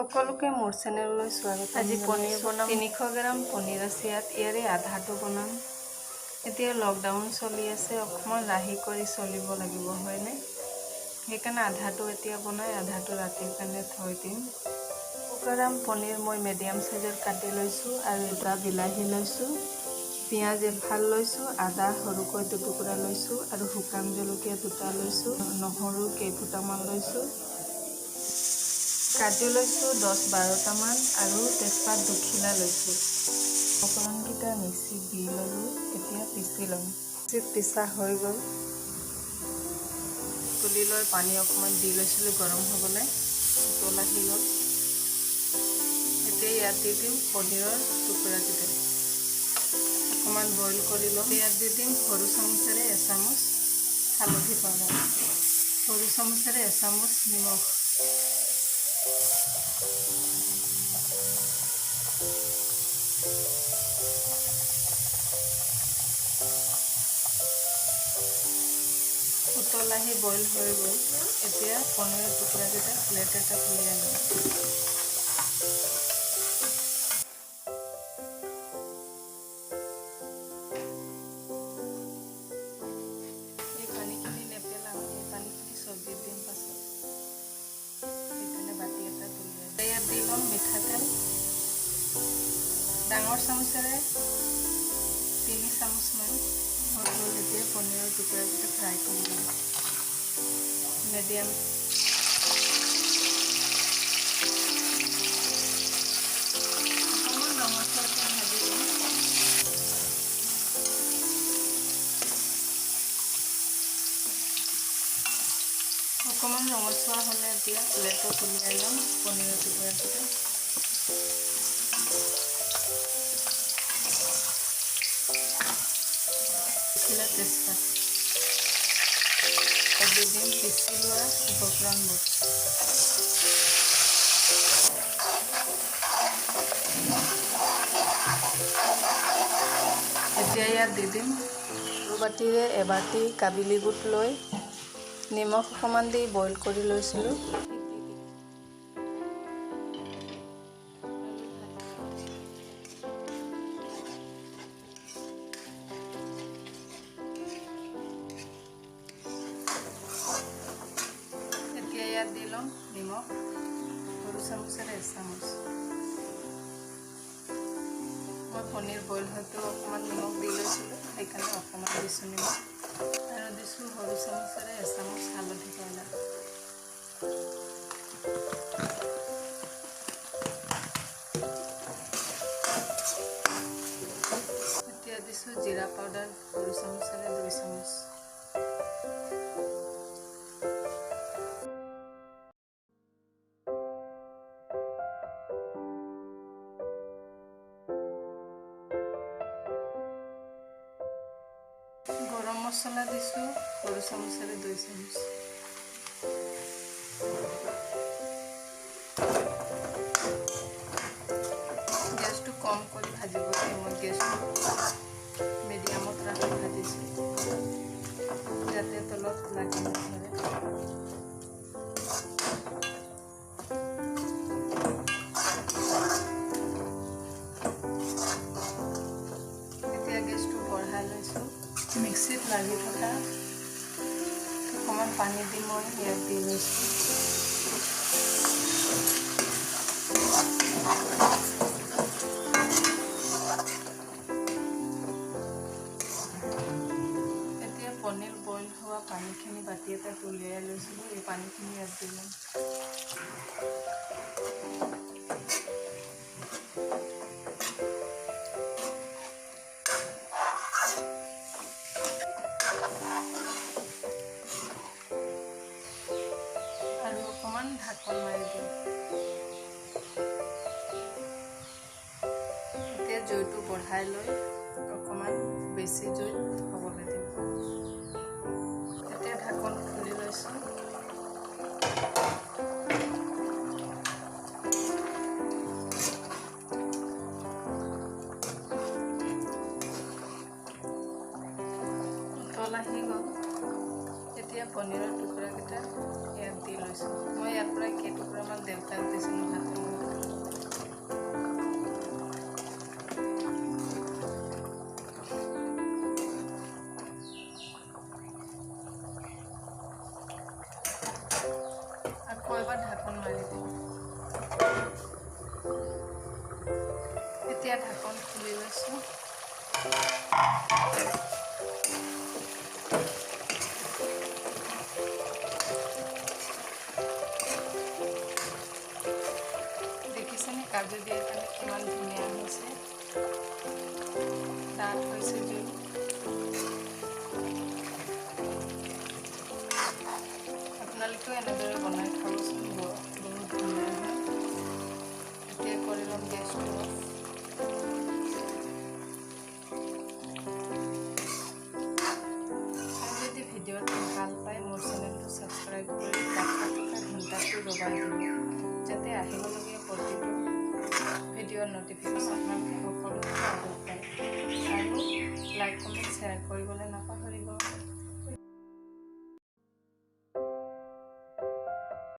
সকলোকে মোৰ চেনেললৈ স্বাগতম। আজি পনীৰ বনাম। 300 গ্ৰাম পনীৰ আছে ইয়াত, ইয়াৰে আধাটো বনাম। এতিয়া লকডাউন চলি আছে, অকণমান ৰাহি কৰি চলিব লাগিব হয়নে? সেইকাৰণে আধাটো এতিয়া বনাই আধাটো ৰাতিৰ কাৰণে থৈ দিম। 2 গ্ৰাম পনীৰ মই মিডিয়াম সাইজৰ কাটি লৈছোঁ আৰু এটা বিলাহী লৈছোঁ, পিঁয়াজ এফাল লৈছোঁ, আদা সৰুকৈ দুটুকুৰা লৈছোঁ আৰু শুকান জলকীয়া 2টা লৈছোঁ, নহৰু কেইফুটামান লৈছোঁ, কাজু লৈছোঁ 10-12টামান আৰু তেজপাত 2 খিলা লৈছোঁ। উপকৰণকেইটা মিক্সিত দি ল'লোঁ। এতিয়া পিচি ল'ম। মিক্সিত পিছা হৈ গ'ল। তুলি লৈ পানী অকণমান দি লৈছিলোঁ গৰম হ'বলৈ, উতল আহি গ'ল। এতিয়া ইয়াত দি দিম পনীৰৰ টুকুৰাকেইটা, অকণমান বইল কৰি ল'ম। ইয়াত দি দিম সৰু চামুচেৰে এচামুচ হালধি পাউডাৰ, সৰু চামুচেৰে এচামুচ নিমখ, উতল আহি বইল হৈ গ'ল। এতিয়া পনীৰৰ টুকুৰাকেইটা প্লেট এটাত উলিয়াই ল'ম। এই পানীখিনি নেপেলাম, এই পানীখিনি চব্জিত দিম পাছত। সেইকাৰণে বাতি এটাত উলিয়াই ল'ম। ইয়াত দি ল'ম মিঠাতেল, ডাঙৰ চামুচেৰে 3 চামুচমান। এতিয়া পনীৰৰ টুকুৰাকেইটা ফ্ৰাই কৰি ল'ম মিডিয়াম। অকণমান ৰঙচুৱাকৈ ভাজি ল'ম। অকণমান ৰঙচুৱা হ'লে এতিয়া প্লেটত উলিয়াই ল'ম পনীৰৰ টুকুৰাকেইটা। তেজপাত দি দিম পিচি লোৱা উপকৰণবোৰ। এতিয়া ইয়াত দি দিম সৰু বাটিৰে এবাটি কাবিলি বুট লৈ নিমখ অকণমান দি বইল কৰি লৈছিলোঁ। এতিয়া ইয়াত দি ল'ম নিমখ, সৰু চামুচেৰে এচামুচ। মই পনীৰ বইল হয়তো অকণমান নিমখ দি লৈছিলোঁ, সেইকাৰণে অকণমান দিছোঁ নিমখ আৰু দিছোঁ সৰু চামুচেৰে এচামুচ হালধি পাউডাৰ। এতিয়া দিছোঁ জিৰা পাউডাৰ সৰু চামুচেৰে 2 চামুচ। গৰম মছলা দিছোঁ সৰু চামুচেৰে 2 চামুচ। গেছটো কম কৰি ভাজিব লাগিব, মই গেছটো মিডিয়ামত ৰাখি ভাজিছোঁ যাতে তলত লাগি নধৰে। এতিয়া গেছটো বঢ়াই লৈছোঁ। মিক্সিত লাগি থকা অকণমান পানী দি মই ইয়াত দি লৈছোঁ। এতিয়া পনীৰ বইল হোৱা পানীখিনি বাতি এটাত উলিয়াই লৈছিলোঁ, এই পানীখিনি ইয়াত দি ল'ম। আৰু অকণমান ঢাকন মাৰি দিম। এতিয়া জুইটো বঢ়াই লৈ অকণমান বেছি জুইত হ'বলৈ দিম। এতিয়া ঢাকন খুলি লৈছোঁ। উতল আহি গ'ল। এতিয়া পনীৰৰ টুকুৰাকেইটা ইয়াত দি লৈছোঁ। মই ইয়াৰ পৰা কেইটুকুৰামান দেউতাক দিছিলোঁ ভাতৰ লগত। মাৰি দিম। এতিয়া ঢাকন খুলি লৈছোঁ। দেখিছেনে কাজু দিয়াৰ কাৰণে কিমান ধুনীয়া হৈছে, ডাঠ হৈছে জোল। আপোনালোকেও এনেদৰে বনাই খাবচোন, বহুত ধুনীয়া হয়। এতিয়া কৰি ল'ম গেছটো অফ। যদি ভিডিঅ'টো ভাল পায় মোৰ চেনেলটো ছাবস্ক্ৰাইব কৰি কাষত থকা ঘণ্টাটো দবাই দিব, যাতে আহিবলগীয়া প্ৰতিটো ভিডিঅ'ৰ নটিফিকেশ্যন আপোনালোকে সকলোকে আগত পায়। আৰু লাইক কমেণ্ট শ্বেয়াৰ কৰিবলৈ